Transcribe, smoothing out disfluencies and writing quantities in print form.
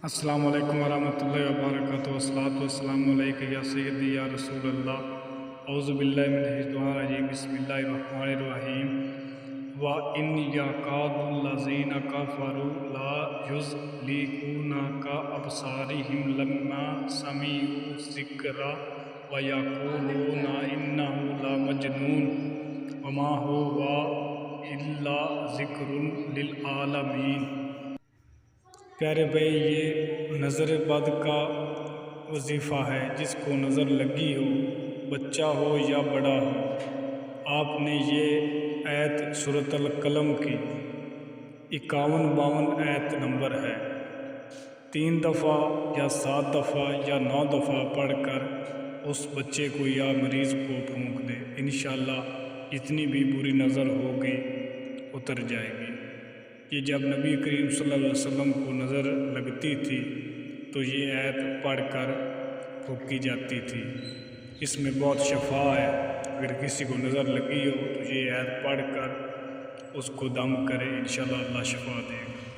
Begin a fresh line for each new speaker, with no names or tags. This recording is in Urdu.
السلام علیکم ورحمۃ اللہ وبرکاتہ، والصلاۃ والسلام علیک یا سیدی یا رسول اللہ۔ اعوذ باللہ من الشیطان الرجیم، بسم اللہ الرحمن الرحیم۔ وَإِنْ يَكَادُ الَّذِينَ كَفَرُوا لَيُزْلِقُونَكَ بِأَبْصَارِهِمْ لَمَّا سَمِعُوا الذِّكْرَ وَيَقُولُونَ إِنَّهُ لَمَجْنُونٌ وَمَا هُوَ إِلَّا ذِكْرٌ لِلْعَالَمِينَ۔ پیارے بھائی، یہ نظر بد کا وظیفہ ہے۔ جس کو نظر لگی ہو، بچہ ہو یا بڑا ہو، آپ نے یہ آیت سورۃ القلم کی 51-52 آیت نمبر ہے، 3 دفعہ یا 7 دفعہ یا 9 دفعہ پڑھ کر اس بچے کو یا مریض کو پھونک دے۔ انشاءاللہ جتنی بھی بری نظر ہوگی اتر جائے گی۔ یہ جب نبی کریم صلی اللہ علیہ وسلم کو نظر لگتی تھی تو یہ آیت پڑھ کر پھونکی جاتی تھی۔ اس میں بہت شفا ہے۔ اگر کسی کو نظر لگی ہو تو یہ آیت پڑھ کر اس کو دم کرے، انشاءاللہ اللہ شفا دے گا۔